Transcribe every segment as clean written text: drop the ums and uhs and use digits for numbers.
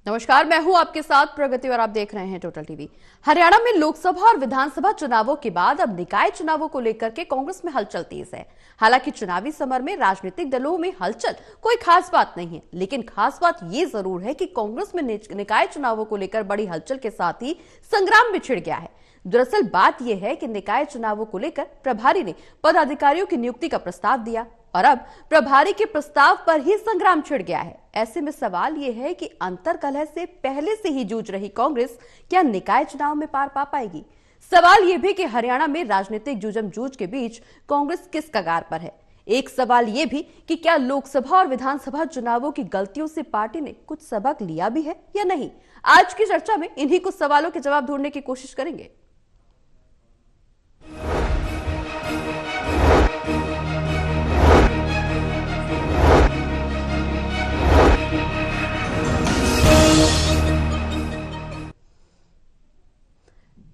नमस्कार, मैं हूं आपके साथ प्रगति और आप देख रहे हैं टोटल टीवी। हरियाणा में लोकसभा और विधानसभा चुनावों के बाद अब निकाय चुनावों को लेकर के कांग्रेस में हलचल तेज है। हालांकि चुनावी समर में राजनीतिक दलों में हलचल कोई खास बात नहीं है, लेकिन खास बात यह जरूर है कि कांग्रेस में निकाय चुनावों को लेकर बड़ी हलचल के साथ ही संग्राम भी छिड़ गया है। दरअसल बात यह है कि निकाय चुनावों को लेकर प्रभारी ने पदाधिकारियों की नियुक्ति का प्रस्ताव दिया और अब प्रभारी के प्रस्ताव पर ही संग्राम छिड़ गया है। ऐसे में सवाल यह है कि अंतर्कलह से पहले से ही जूझ रही कांग्रेस क्या निकाय चुनाव में पार पा पाएगी? सवाल यह भी कि हरियाणा में राजनीतिक जूझ के बीच कांग्रेस किस कगार पर है। एक सवाल यह भी कि क्या लोकसभा और विधानसभा चुनावों की गलतियों से पार्टी ने कुछ सबक लिया भी है या नहीं। आज की चर्चा में इन्हीं कुछ सवालों के जवाब ढूंढने की कोशिश करेंगे।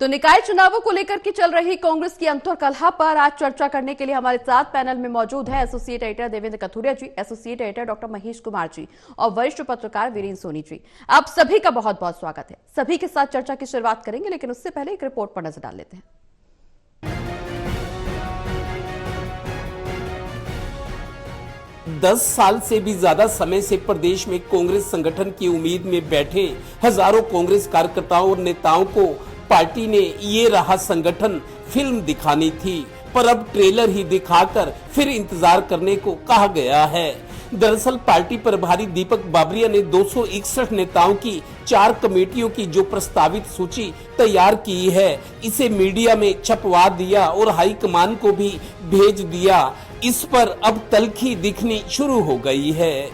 तो निकाय चुनावों को लेकर के चल रही कांग्रेस की अंतर्कलह पर आज चर्चा करने के लिए हमारे साथ पैनल में मौजूद है associate editor Devendra Kathuria ji, associate editor doctor Mahesh Kumar ji और वरिष्ठ पत्रकार वीरेंद्र सोनी जी। आप सभी का बहुत बहुत स्वागत है। सभी के साथ चर्चा की शुरुआत करेंगे, लेकिन उससे पहले एक रिपोर्ट पर नजर डाल लेते हैं। 10 साल से भी ज्यादा समय से प्रदेश में कांग्रेस संगठन की उम्मीद में बैठे हजारों कांग्रेस कार्यकर्ताओं और नेताओं को पार्टी ने ये रहा संगठन फिल्म दिखानी थी, पर अब ट्रेलर ही दिखाकर फिर इंतजार करने को कहा गया है। दरअसल पार्टी प्रभारी दीपक बाबरिया ने 261 नेताओं की 4 कमेटियों की जो प्रस्तावित सूची तैयार की है, इसे मीडिया में छपवा दिया और हाईकमान को भी भेज दिया। इस पर अब तल्खी दिखनी शुरू हो गई है।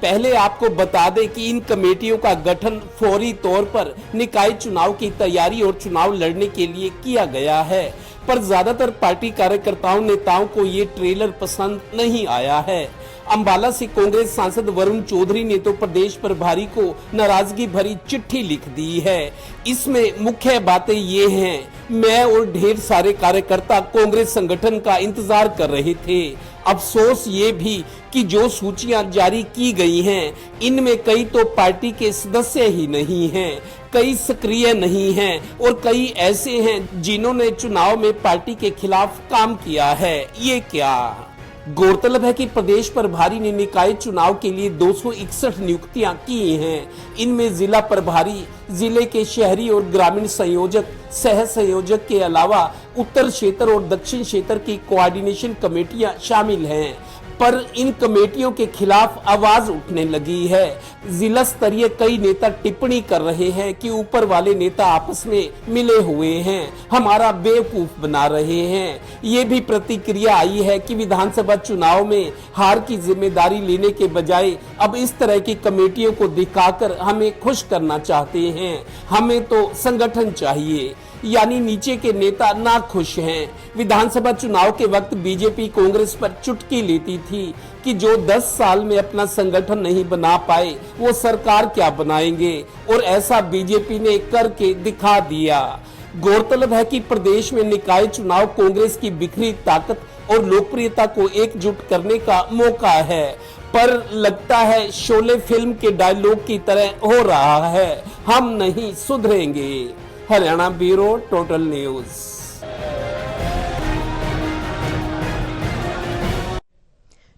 पहले आपको बता दें कि इन कमेटियों का गठन फौरी तौर पर निकाय चुनाव की तैयारी और चुनाव लड़ने के लिए किया गया है, पर ज्यादातर पार्टी कार्यकर्ताओं नेताओं को ये ट्रेलर पसंद नहीं आया है। अंबाला से कांग्रेस सांसद वरुण चौधरी ने तो प्रदेश प्रभारी को नाराजगी भरी चिट्ठी लिख दी है। इसमें मुख्य बातें ये हैं, मैं और ढेर सारे कार्यकर्ता कांग्रेस संगठन का इंतजार कर रहे थे। अफसोस ये भी कि जो सूचियां जारी की गई हैं, इनमें कई तो पार्टी के सदस्य ही नहीं हैं, कई सक्रिय नहीं हैं और कई ऐसे हैं जिन्होंने चुनाव में पार्टी के खिलाफ काम किया है। ये क्या? गौरतलब है कि प्रदेश प्रभारी ने निकाय चुनाव के लिए 261 नियुक्तियां की हैं। इनमें जिला प्रभारी, जिले के शहरी और ग्रामीण संयोजक, सह संयोजक के अलावा उत्तर क्षेत्र और दक्षिण क्षेत्र की कोऑर्डिनेशन कमेटियां शामिल हैं। पर इन कमेटियों के खिलाफ आवाज उठने लगी है। जिला स्तरीय कई नेता टिप्पणी कर रहे हैं कि ऊपर वाले नेता आपस में मिले हुए हैं, हमारा बेवकूफ बना रहे हैं। ये भी प्रतिक्रिया आई है कि विधानसभा चुनाव में हार की जिम्मेदारी लेने के बजाय अब इस तरह की कमेटियों को दिखाकर हमें खुश करना चाहते हैं। हमें तो संगठन चाहिए, यानी नीचे के नेता ना खुश हैं। विधानसभा चुनाव के वक्त बीजेपी कांग्रेस पर चुटकी लेती थी कि जो 10 साल में अपना संगठन नहीं बना पाए वो सरकार क्या बनाएंगे, और ऐसा बीजेपी ने करके दिखा दिया। गौरतलब है कि प्रदेश में निकाय चुनाव कांग्रेस की बिखरी ताकत और लोकप्रियता को एकजुट करने का मौका है, पर लगता है शोले फिल्म के डायलॉग की तरह हो रहा है, हम नहीं सुधरेंगे। Haryana bureau, total news.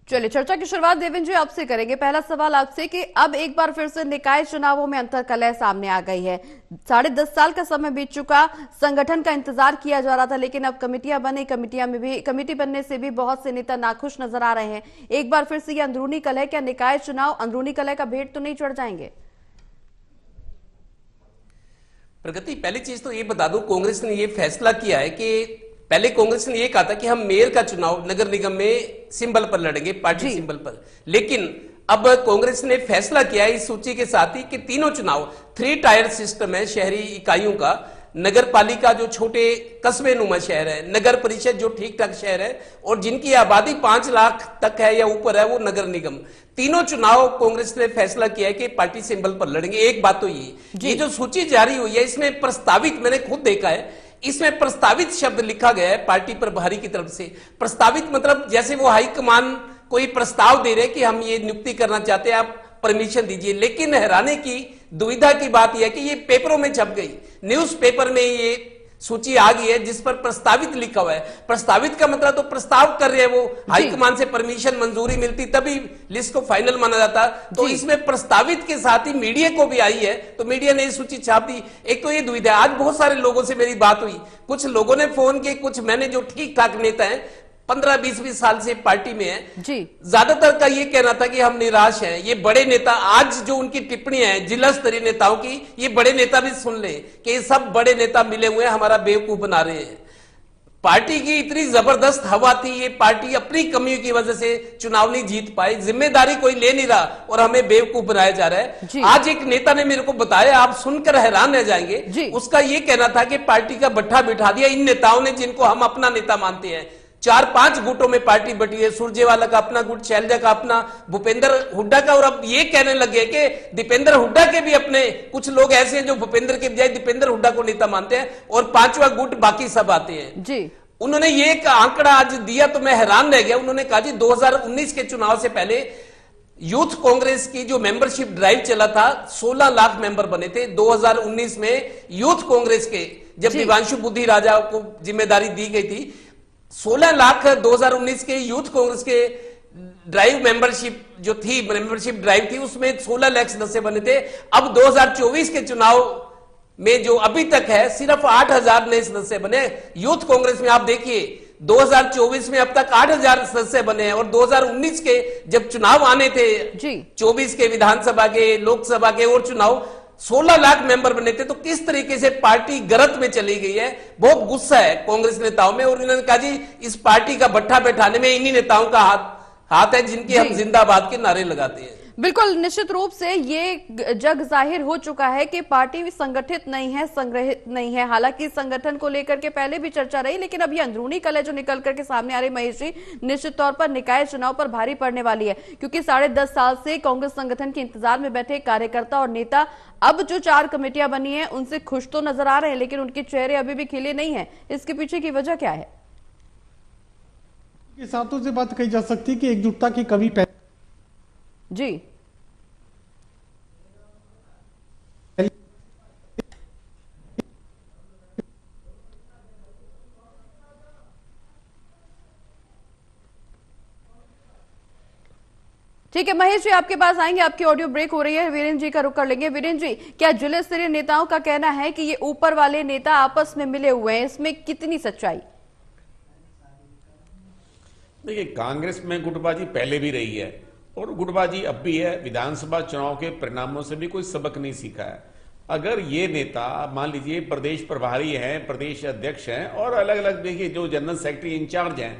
चलिए चर्चा की शुरुआत देवेंद्र जी आपसे करेंगे। पहला सवाल आपसे कि अब एक बार फिर से निकाय चुनावों में अंतर्कलह सामने आ गई है। 10.5 साल का समय बीत चुका, संगठन का इंतजार किया जा रहा था, लेकिन अब कमेटियां बनी, कमेटी बनने से भी बहुत से नेता नाखुश नजर आ रहे हैं। एक बार फिर से ये अंदरूनी कलह, क्या निकाय चुनाव अंदरूनी कलह का भेंट तो नहीं चढ़ जाएंगे? प्रगति, पहली चीज तो ये बता दूं, कांग्रेस ने ये फैसला किया है कि पहले कांग्रेस ने ये कहा था कि हम मेयर का चुनाव नगर निगम में सिंबल पर लड़ेंगे, पार्टी सिंबल पर, लेकिन अब कांग्रेस ने फैसला किया है इस सूची के साथ ही कि तीनों चुनाव 3 टायर सिस्टम है शहरी इकाइयों का, नगर पालिका जो छोटे कस्बे नुमा शहर है, नगर परिषद जो ठीक ठाक शहर है, और जिनकी आबादी 5 लाख तक है या ऊपर है वो नगर निगम। तीनों चुनाव कांग्रेस ने फैसला किया है कि पार्टी सिंबल पर लड़ेंगे। एक बात तो ये जो सूची जारी हुई है इसमें प्रस्तावित, मैंने खुद देखा है इसमें प्रस्तावित शब्द लिखा गया है पार्टी प्रभारी की तरफ से। प्रस्तावित मतलब जैसे वो हाईकमान कोई प्रस्ताव दे रहे कि हम ये नियुक्ति करना चाहते हैं, आप परमिशन दीजिए। लेकिन हैरानी की दुविधा की बात यह है कि ये पेपरों में छप गई, न्यूज़पेपर में ये सूची आ गई है जिस पर प्रस्तावित लिखा हुआ है। प्रस्तावित का मतलब तो प्रस्ताव कर रहे हैं वो, हाईकमान से परमिशन मंजूरी मिलती तभी लिस्ट को फाइनल माना जाता। तो इसमें प्रस्तावित के साथ ही मीडिया को भी आई है, तो मीडिया ने सूची छाप दी। एक तो ये दुविधा। आज बहुत सारे लोगों से मेरी बात हुई, कुछ लोगों ने फोन किए, कुछ मैंने जो ठीक ठाक नेता हैं 15-20 साल से पार्टी में है जी, ज्यादातर का ये कहना था कि हम निराश हैं। ये बड़े नेता आज जो उनकी टिप्पणियां हैं जिला स्तरीय नेताओं की, ये बड़े नेता भी सुन ले कि ये सब बड़े नेता मिले हुए हैं, हमारा बेवकूफ बना रहे हैं। पार्टी की इतनी जबरदस्त हवा थी, ये पार्टी अपनी कमियों की वजह से चुनाव नहीं जीत पाई, जिम्मेदारी कोई ले नहीं रहा और हमें बेवकूफ बनाया जा रहा है। आज एक नेता ने मेरे को बताया, आप सुनकर हैरान रह जाएंगे। उसका ये कहना था कि पार्टी का भट्ठा बिठा दिया इन नेताओं ने जिनको हम अपना नेता मानते हैं। 4-5 गुटों में पार्टी बटी है, सुरजेवाला का अपना गुट, शैलजा का अपना, भूपेंद्र हुड्डा का, और अब ये कहने लगे कि दीपेंद्र हुड्डा के भी अपने कुछ लोग ऐसे हैं जो भूपेंद्र के बजाय दीपेंद्र हुड्डा को नेता मानते हैं, और 5वां गुट बाकी सब आते हैं जी। उन्होंने ये एक आंकड़ा आज दिया तो मैं हैरान रह गया। उन्होंने कहा जी 2019 के चुनाव से पहले यूथ कांग्रेस की जो मेंबरशिप ड्राइव चला था 16 लाख मेंबर बने थे। 2019 में यूथ कांग्रेस के जब दिवांशु बुद्धि राजा को जिम्मेदारी दी गई थी, 16 लाख 2019 के यूथ कांग्रेस के ड्राइव मेंबरशिप जो थी, मेंबरशिप ड्राइव थी, उसमें 16 लाख सदस्य बने थे। अब 2024 के चुनाव में जो अभी तक है सिर्फ 8,000 नए सदस्य बने यूथ कांग्रेस में। आप देखिए 2024 में अब तक 8,000 सदस्य बने हैं, और 2019 के जब चुनाव आने थे जी, 24 के विधानसभा के, लोकसभा के और चुनाव, 16 लाख मेंबर बने थे। तो किस तरीके से पार्टी गलत में चली गई है, बहुत गुस्सा है कांग्रेस नेताओं में। और इन्होंने कहा जी इस पार्टी का भट्ठा बैठाने में इन्हीं नेताओं का हाथ है जिनके हम जिंदाबाद के नारे लगाते हैं। बिल्कुल, निश्चित रूप से ये जग जाहिर हो चुका है कि पार्टी संगठित नहीं है, संग्रहित नहीं है। हालांकि संगठन को लेकर के पहले भी चर्चा रही, लेकिन अब ये अंदरूनी कलह जो निकल करके सामने आ रही, महेश जी, निश्चित तौर पर निकाय चुनाव पर भारी पड़ने वाली है। क्योंकि 10.5 साल से कांग्रेस संगठन के इंतजार में बैठे कार्यकर्ता और नेता अब जो 4 कमेटियां बनी है उनसे खुश तो नजर आ रहे हैं, लेकिन उनके चेहरे अभी भी खिले नहीं है। इसके पीछे की वजह क्या है? साथों से बात कही जा सकती है कि एकजुटता की कमी जी ठीक है महेश जी, आपके पास आएंगे। आपकी ऑडियो ब्रेक हो रही है, वीरेंद्र जी का रुख कर लेंगे। वीरेंद्र जी, क्या जिले स्तरीय नेताओं का कहना है कि ये ऊपर वाले नेता आपस में मिले हुए हैं, इसमें कितनी सच्चाई? देखिए, कांग्रेस में गुटबाजी पहले भी रही है और गुटबाजी अब भी है। विधानसभा चुनाव के परिणामों से भी कोई सबक नहीं सीखा है। अगर ये नेता मान लीजिए प्रदेश प्रभारी हैं, प्रदेश अध्यक्ष हैं और अलग अलग देखिए जो जनरल सेक्रेटरी इंचार्ज हैं,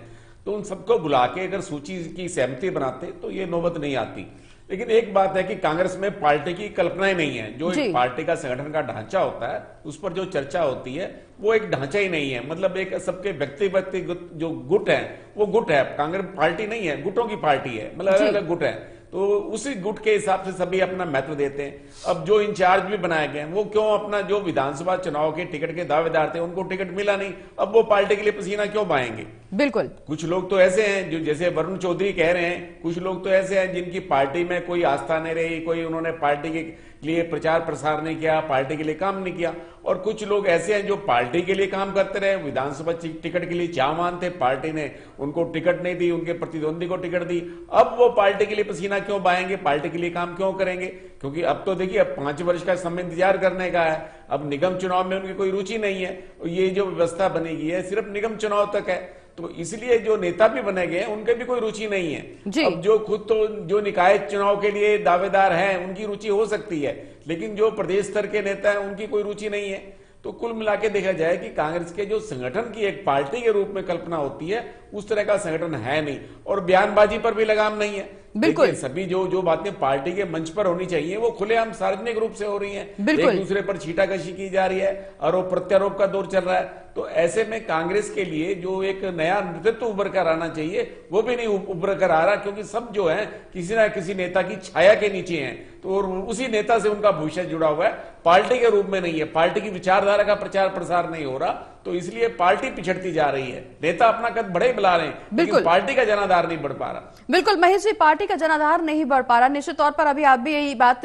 तो उन सबको बुला के अगर सूची की सहमति बनाते तो ये नौबत नहीं आती। लेकिन एक बात है कि कांग्रेस में पार्टी की कल्पनाएं नहीं है। जो एक पार्टी का संगठन का ढांचा होता है उस पर जो चर्चा होती है वो एक ढांचा ही नहीं है। मतलब एक सबके व्यक्तिगत जो गुट है वो गुट है। कांग्रेस पार्टी नहीं है, गुटों की पार्टी है, मतलब अलग अलग गुट है। तो उसी गुट के हिसाब से सभी अपना महत्व देते हैं। अब जो इंचार्ज भी बनाए गए वो क्यों अपना जो विधानसभा चुनाव के टिकट के दावेदार थे उनको टिकट मिला नहीं, अब वो पार्टी के लिए पसीना क्यों बहाएंगे? बिल्कुल। कुछ लोग तो ऐसे हैं जो जैसे वरुण चौधरी कह रहे हैं, कुछ लोग तो ऐसे हैं जिनकी पार्टी में कोई आस्था नहीं रही, कोई उन्होंने पार्टी के लिए प्रचार प्रसार नहीं किया, पार्टी के लिए काम नहीं किया। और कुछ लोग ऐसे हैं जो पार्टी के लिए काम करते रहे, विधानसभा टिकट के लिए चाहवान थे, पार्टी ने उनको टिकट नहीं दी, उनके प्रतिद्वंदी को टिकट दी। अब वो पार्टी के लिए पसीना क्यों बहाएंगे, पार्टी के लिए काम क्यों करेंगे? क्योंकि अब तो देखिए अब 5 वर्ष का समय इंतजार करने का है। अब निगम चुनाव में उनकी कोई रुचि नहीं है। ये जो व्यवस्था बनेगी है सिर्फ निगम चुनाव तक है, तो इसलिए जो नेता भी बने गए उनके भी कोई रुचि नहीं है। अब जो खुद तो जो निकाय चुनाव के लिए दावेदार हैं उनकी रुचि हो सकती है, लेकिन जो प्रदेश स्तर के नेता हैं उनकी कोई रुचि नहीं है। तो कुल मिला के देखा जाए कि कांग्रेस के जो संगठन की एक पार्टी के रूप में कल्पना होती है उस तरह का संगठन है नहीं, और बयानबाजी पर भी लगाम नहीं है। बिल्कुल सभी जो बातें पार्टी के मंच पर होनी चाहिए वो खुलेआम सार्वजनिक रूप से हो रही हैं। एक दूसरे पर छींटाकशी की जा रही है, आरोप प्रत्यारोप का दौर चल रहा है। तो ऐसे में कांग्रेस के लिए जो एक नया नेतृत्व उभर कर आना चाहिए वो भी नहीं उभर कर आ रहा, क्योंकि सब जो है किसी ना किसी नेता की छाया के नीचे हैं। तो उसी नेता से उनका भविष्य जुड़ा हुआ है, पार्टी के रूप में नहीं है। पार्टी की विचारधारा का प्रचार प्रसार नहीं हो रहा, तो इसलिए पार्टी पिछड़ती जा रही है। नेता अपना कद बड़े ही बुला रहे हैं, लेकिन पार्टी का जनाधार नहीं बढ़ पा रहा। बिल्कुल महेश जी, पार्टी का जनाधार नहीं बढ़ पा रहा। निश्चित तौर पर अभी आप भी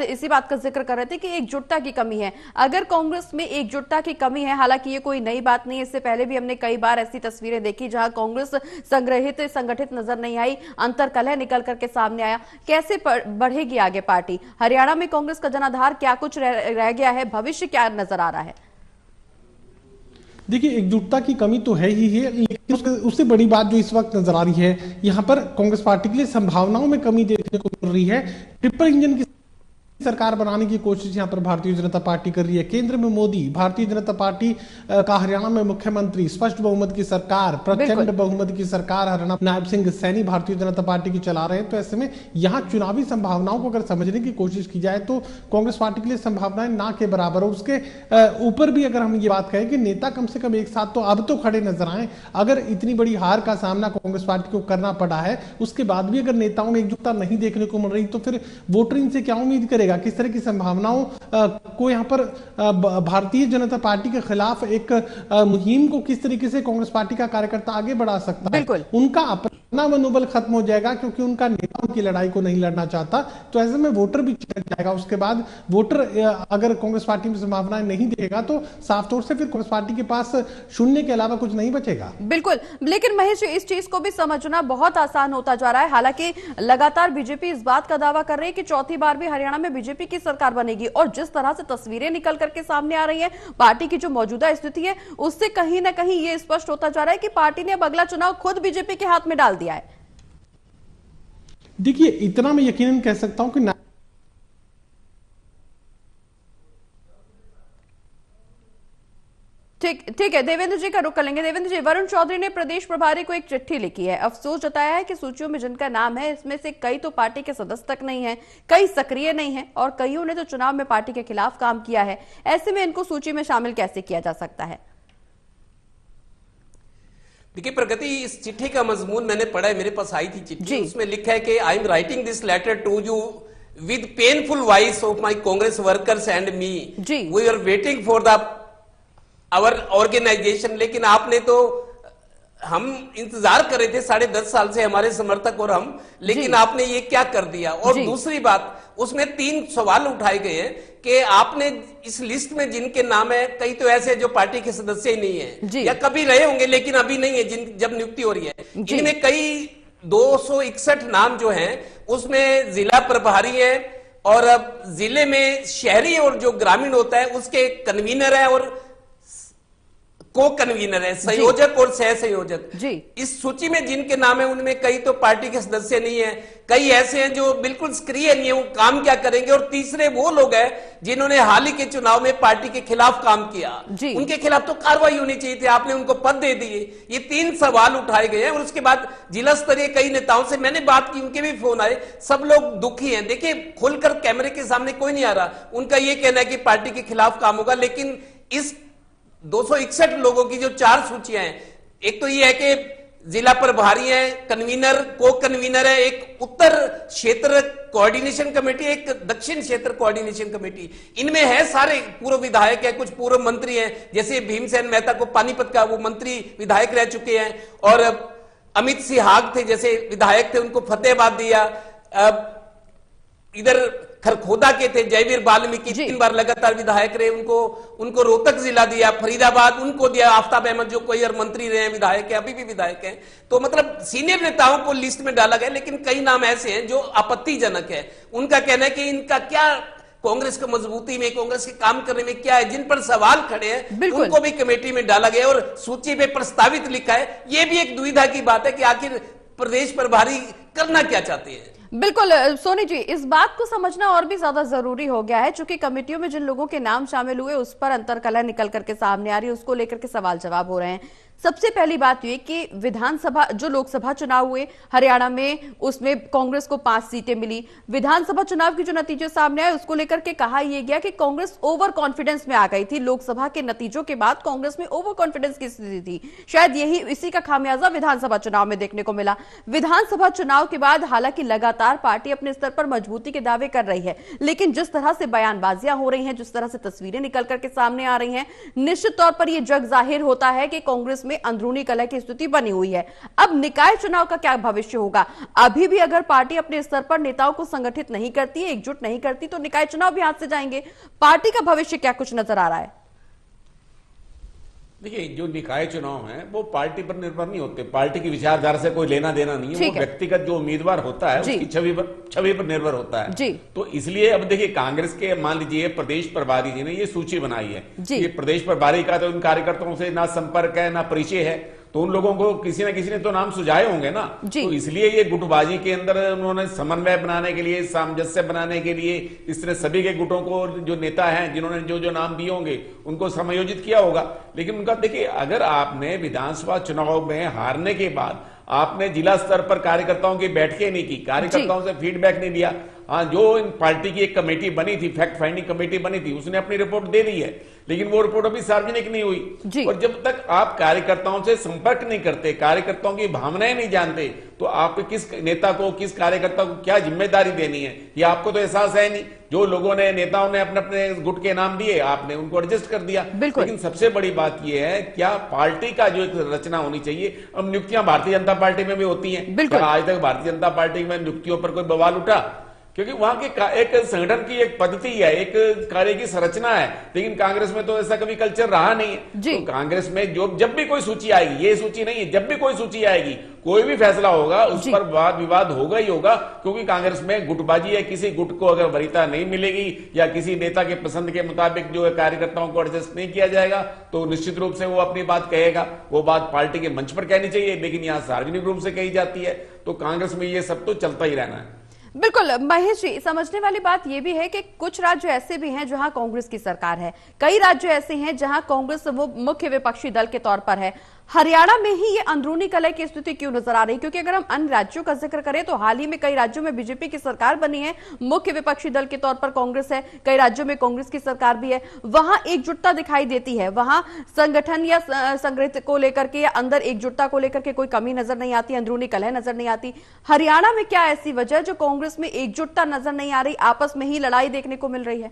इसी बात का जिक्र कर रहे थे कि एकजुटता की कमी है। अगर कांग्रेस में एकजुटता की कमी है, हालांकि ये कोई नई बात नहीं है, इससे पहले भी हमने कई बार ऐसी तस्वीरें देखी जहां कांग्रेस संगठित नजर नहीं आई, अंतर्कलह निकल करके सामने आया। कैसे बढ़ेगी आगे पार्टी? हरियाणा में कांग्रेस का जनाधार क्या कुछ रह गया है, भविष्य क्या नजर आ रहा है? देखिए, एकजुटता की कमी तो है ही है, लेकिन उससे बड़ी बात जो इस वक्त नजर आ रही है, यहाँ पर कांग्रेस पार्टी के लिए संभावनाओं में कमी देखने को मिल रही है। ट्रिपल इंजन की सरकार बनाने की कोशिश यहाँ पर भारतीय जनता पार्टी कर रही है। केंद्र में मोदी, भारतीय जनता पार्टी का हरियाणा में मुख्यमंत्री, स्पष्ट बहुमत की सरकार, प्रचंड बहुमत की सरकार हरियाणा नायब सिंह सैनी भारतीय जनता पार्टी की चला रहे हैं। तो ऐसे में यहाँ चुनावी संभावनाओं को अगर समझने की कोशिश की जाए तो कांग्रेस पार्टी के लिए संभावनाएं ना के बराबर हो। उसके ऊपर भी अगर हम ये बात कहें कि नेता कम से कम एक साथ तो अब तो खड़े नजर आए। अगर इतनी बड़ी हार का सामना कांग्रेस पार्टी को करना पड़ा है, उसके बाद भी अगर नेताओं में एकजुटता नहीं देखने को मिल रही, तो फिर वोटर इनसे क्या उम्मीद करेगा? किस तरह की संभावनाओं को यहाँ पर भारतीय जनता पार्टी के खिलाफ एक मुहिम को किस तरीके से कांग्रेस पार्टी का कार्यकर्ता आगे बढ़ा सकता है? उनका अपना मनोबल खत्म हो जाएगा, क्योंकि उनका नेता उनकी लड़ाई को नहीं लड़ना चाहता। तो ऐसे में वोटर भी छिटक जाएगा। उसके बाद वोटर अगर कांग्रेस पार्टी में संभावनाएं नहीं देगा तो साफ तौर से फिर कांग्रेस पार्टी के पास शून्य के अलावा कुछ नहीं बचेगा। बिल्कुल, लेकिन महेश, इस चीज को भी समझना बहुत आसान होता जा रहा है। हालांकि लगातार बीजेपी इस बात का दावा कर रही है कि चौथी बार भी हरियाणा में बीजेपी की सरकार बनेगी, और जिस तरह से तस्वीरें निकल करके सामने आ रही है, पार्टी की जो मौजूदा स्थिति है, उससे कहीं ना कहीं ये स्पष्ट होता जा रहा है कि पार्टी ने अब अगला चुनाव खुद बीजेपी के हाथ में डाल दिया है। देखिए, इतना मैं यकीनन कह सकता हूं कि ठीक है, देवेंद्र जी का रुख कर लेंगे। देवेंद्र जी, वरुण चौधरी ने प्रदेश प्रभारी को एक चिट्ठी लिखी है, अफसोस जताया है कि सूचियों में जिनका नाम है इसमें से कई तो पार्टी के सदस्य तक नहीं है, कई सक्रिय नहीं है, और कईयों ने तो चुनाव में पार्टी के खिलाफ काम किया है। ऐसे में इनको सूची में शामिल कैसे किया जा सकता है? देखिए प्रगति, इस चिट्ठी का मजमून मैंने पढ़ा है, मेरे पास आई थी चिट्ठी। उसमें लिखा है कि I am writing this letter to you with painful voice of my Congress workers and me, we are waiting for the hour organisation. लेकिन आपने तो, हम इंतजार कर रहे थे 10.5 साल से हमारे समर्थक और हम, लेकिन आपने ये क्या कर दिया। और दूसरी बात, उसमें 3 सवाल उठाए गए हैं कि आपने इस लिस्ट में जिनके नाम है, कई तो ऐसे जो पार्टी के सदस्य ही नहीं है या कभी रहे होंगे लेकिन अभी नहीं है, जब नियुक्ति हो रही है, इनमें कई 261 नाम जो हैं उसमें जिला प्रभारी है, और अब जिले में शहरी और जो ग्रामीण होता है उसके कन्वीनर है और को कन्वीनर है, संयोजक और सह संयोजक। इस सूची में जिनके नाम है उनमें कई तो पार्टी के सदस्य नहीं है, कई ऐसे हैं जो बिल्कुल सक्रिय नहीं है, वो काम क्या करेंगे, और तीसरे वो लोग हैं जिन्होंने हाल ही के चुनाव में पार्टी के खिलाफ काम किया, उनके खिलाफ तो कार्रवाई होनी चाहिए थी, आपने उनको पद दे दिए। ये 3 सवाल उठाए गए हैं। और उसके बाद जिला स्तरीय कई नेताओं से मैंने बात की, उनके भी फोन आए, सब लोग दुखी हैं। देखिए, खुलकर कैमरे के सामने कोई नहीं आ रहा, उनका ये कहना है कि पार्टी के खिलाफ काम होगा, लेकिन इस 261 लोगों की जो 4 सूचियां हैं, एक तो ये है कि जिला प्रभारी है, कन्वीनर, को कन्वीनर है, एक उत्तर क्षेत्र कोऑर्डिनेशन कमेटी, एक दक्षिण क्षेत्र कोऑर्डिनेशन कमेटी। इनमें है सारे पूर्व विधायक है, कुछ पूर्व मंत्री हैं, जैसे भीमसेन मेहता को पानीपत का वो मंत्री विधायक रह चुके हैं, और अमित सिहाग थे जैसे विधायक थे, उनको फतेहाबाद दिया। इधर खरखोदा के थे जयवीर वाल्मीकि, 3 बार लगातार विधायक रहे, उनको रोहतक जिला दिया, फरीदाबाद उनको दिया, आफ्ताब अहमद जो कोई और मंत्री रहे, विधायक है, अभी भी विधायक है। तो मतलब सीनियर नेताओं को लिस्ट में डाला गया, लेकिन कई नाम ऐसे हैं जो आपत्तिजनक है। उनका कहना है कि इनका क्या कांग्रेस की मजबूती में, कांग्रेस के काम करने में क्या है, जिन पर सवाल खड़े हैं उनको भी कमेटी में डाला गया और सूची में प्रस्तावित लिखा है। यह भी एक दुविधा की बात है कि आखिर प्रदेश प्रभारी करना क्या चाहते हैं। बिल्कुल सोनी जी, इस बात को समझना और भी ज्यादा जरूरी हो गया है, क्योंकि कमेटियों में जिन लोगों के नाम शामिल हुए उस पर अंतर्कलह निकल करके सामने आ रही है, उसको लेकर के सवाल जवाब हो रहे हैं। सबसे पहली बात यह कि विधानसभा जो लोकसभा चुनाव हुए हरियाणा में, उसमें कांग्रेस को 5 सीटें मिली। विधानसभा चुनाव की जो नतीजे सामने आए उसको लेकर के कहा यह गया कि कांग्रेस ओवर कॉन्फिडेंस में आ गई थी। लोकसभा के नतीजों के बाद कांग्रेस में ओवर कॉन्फिडेंस की स्थिति थी। शायद इसी का खामियाजा विधानसभा चुनाव में देखने को मिला। विधानसभा चुनाव के बाद हालांकि लगातार पार्टी अपने स्तर पर मजबूती के दावे कर रही है, लेकिन जिस तरह से बयानबाजियां हो रही हैं, जिस तरह से तस्वीरें निकल करके सामने आ रही हैं, निश्चित तौर पर यह जग जाहिर होता है कि कांग्रेस में अंदरूनी कलह की स्थिति बनी हुई है। अब निकाय चुनाव का क्या भविष्य होगा? अभी भी अगर पार्टी अपने स्तर पर नेताओं को संगठित नहीं करती है, एकजुट नहीं करती, तो निकाय चुनाव भी हाथ से जाएंगे। पार्टी का भविष्य क्या कुछ नजर आ रहा है? देखिए, जो निकाय चुनाव है वो पार्टी पर निर्भर नहीं होते, पार्टी की विचारधारा से कोई लेना देना नहीं है, वो व्यक्तिगत जो उम्मीदवार होता है उसकी छवि पर निर्भर होता है जी। तो इसलिए अब देखिए, कांग्रेस के मान लीजिए प्रदेश प्रभारी जी ने ये सूची बनाई है, ये प्रदेश प्रभारी का तो उन कार्यकर्ताओं से ना संपर्क है ना परिचय है, तो उन लोगों को किसी ना किसी ने तो नाम सुझाए होंगे ना। तो इसलिए ये गुटबाजी के अंदर उन्होंने समन्वय बनाने के लिए, सामंजस्य बनाने के लिए इस तरह सभी के गुटों को, जो नेता हैं जिन्होंने जो जो नाम दिए होंगे उनको समायोजित किया होगा। लेकिन उनका देखिए, अगर आपने विधानसभा चुनाव में हारने के बाद आपने जिला स्तर पर कार्यकर्ताओं की बैठकें नहीं की, कार्यकर्ताओं से फीडबैक नहीं लिया, हाँ, जो इन पार्टी की एक कमेटी बनी थी, फैक्ट फाइंडिंग कमेटी बनी थी, उसने अपनी रिपोर्ट दे दी है, लेकिन वो रिपोर्ट अभी सार्वजनिक नहीं हुई। और जब तक आप कार्यकर्ताओं से संपर्क नहीं करते, कार्यकर्ताओं की भावनाएं नहीं जानते, तो आप किस नेता को, किस कार्यकर्ता को क्या जिम्मेदारी देनी है, ये आपको तो एहसास है नहीं। जो लोगों ने, नेताओं ने अपने अपने गुट के नाम दिए, आपने उनको एडजस्ट कर दिया। लेकिन सबसे बड़ी बात यह है, क्या पार्टी का जो एक रचना होनी चाहिए। अब नियुक्तियां भारतीय जनता पार्टी में भी होती हैं, क्या आज तक भारतीय जनता पार्टी में नियुक्तियों पर कोई बवाल उठा? क्योंकि वहां के एक संगठन की एक पद्धति है, एक कार्य की संरचना है, लेकिन कांग्रेस में तो ऐसा कभी कल्चर रहा नहीं है। तो कांग्रेस में जब भी कोई सूची आएगी, ये सूची नहीं है, जब भी कोई सूची आएगी, कोई भी फैसला होगा उस पर वाद विवाद होगा ही होगा, क्योंकि कांग्रेस में गुटबाजी है। किसी गुट को अगर वरीयता नहीं मिलेगी या किसी नेता के पसंद के मुताबिक जो है कार्यकर्ताओं को एडजस्ट नहीं किया जाएगा, तो निश्चित रूप से वो अपनी बात कहेगा। वो बात पार्टी के मंच पर कहनी चाहिए, लेकिन यहां सार्वजनिक रूप से कही जाती है। तो कांग्रेस में ये सब तो चलता ही रहना है। बिल्कुल महेश जी, समझने वाली बात यह भी है कि कुछ राज्य ऐसे भी हैं जहां कांग्रेस की सरकार है, कई राज्य ऐसे हैं जहां कांग्रेस मुख्य विपक्षी दल के तौर पर है। हरियाणा में ही ये अंदरूनी कलह की स्थिति क्यों नजर आ रही? क्योंकि अगर हम अन्य राज्यों का जिक्र करें तो हाल ही में कई राज्यों में बीजेपी की सरकार बनी है, मुख्य विपक्षी दल के तौर पर कांग्रेस है, कई राज्यों में कांग्रेस की सरकार भी है, वहां एकजुटता दिखाई देती है, वहां संगठन या संगठित को लेकर के या अंदर एकजुटता को लेकर के कोई कमी नजर नहीं आती, अंदरूनी कलह नजर नहीं आती। हरियाणा में क्या ऐसी वजह जो कांग्रेस में एकजुटता नजर नहीं आ रही, आपस में ही लड़ाई देखने को मिल रही है?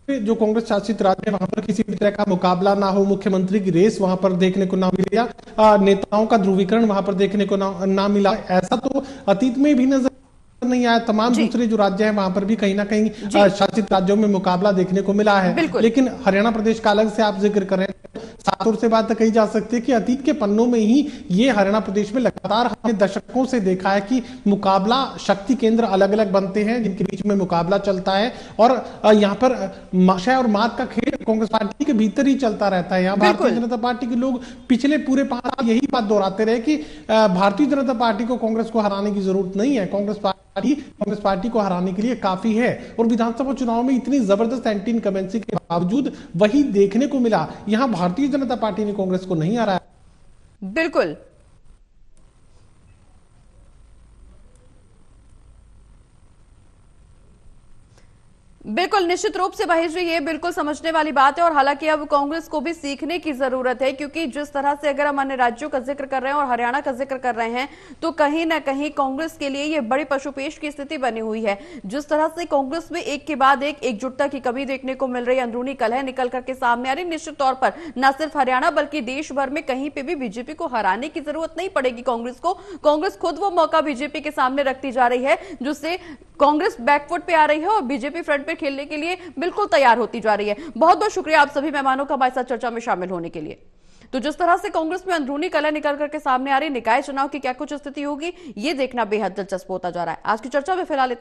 जो कांग्रेस शासित राज्य है वहां पर किसी भी तरह का मुकाबला ना हो, मुख्यमंत्री की रेस वहां पर देखने को ना मिले, या नेताओं का ध्रुवीकरण वहां पर देखने को ना मिला, ऐसा तो अतीत में भी नजर नहीं आया। तमाम दूसरे जो राज्य हैं वहां पर भी कहीं ना कहीं शासित राज्यों में मुकाबला देखने को मिला है। लेकिन हरियाणा प्रदेश का अलग से आप जिक्र करें, साफ तौर से बात कही जा सकती है कि अतीत के पन्नों में ही ये हरियाणा प्रदेश में लगातार हमने दशकों से देखा है कि मुकाबला, शक्ति केंद्र अलग अलग बनते हैं जिनके बीच में मुकाबला चलता है, और यहाँ पर माशा और मात का खेल कांग्रेस पार्टी के भीतर ही चलता रहता है। यहाँ भारतीय जनता पार्टी के लोग पिछले पूरे 5 साल यही बात दोहराते रहे कि भारतीय जनता पार्टी को कांग्रेस को हराने की जरूरत नहीं है, कांग्रेस पार्टी को हराने के लिए काफी है। और विधानसभा चुनाव में इतनी जबरदस्त एंटी इनकम्बेंसी के बावजूद वही देखने को मिला। यहां भारतीय जनता पार्टी ने कांग्रेस को नहीं हराया। बिल्कुल बिल्कुल, निश्चित रूप से महेश जी, ये बिल्कुल समझने वाली बात है। और हालांकि अब कांग्रेस को भी सीखने की जरूरत है, क्योंकि जिस तरह से अगर हम अन्य राज्यों का जिक्र कर रहे हैं और हरियाणा का जिक्र कर रहे हैं, तो कहीं ना कहीं कांग्रेस के लिए ये बड़ी पशुपेश की स्थिति बनी हुई है। जिस तरह से कांग्रेस में एक के बाद एक एकजुटता की कमी देखने को मिल रही है, अंदरूनी कलह निकल करके सामने आ रही, निश्चित तौर पर न सिर्फ हरियाणा बल्कि देश भर में कहीं पे भी बीजेपी को हराने की जरूरत नहीं पड़ेगी कांग्रेस को। कांग्रेस खुद वो मौका बीजेपी के सामने रखती जा रही है जिससे कांग्रेस बैकफुट पे आ रही है और बीजेपी फ्रंट पे खेलने के लिए बिल्कुल तैयार होती जा रही है। बहुत बहुत शुक्रिया आप सभी मेहमानों का हमारे साथ चर्चा में शामिल होने के लिए। तो जिस तरह से कांग्रेस में अंदरूनी कलह निकल करके सामने आ रही, निकाय चुनाव की क्या कुछ स्थिति होगी, ये देखना बेहद दिलचस्प होता जा रहा है। आज की चर्चा में फिलहाल इतना ही।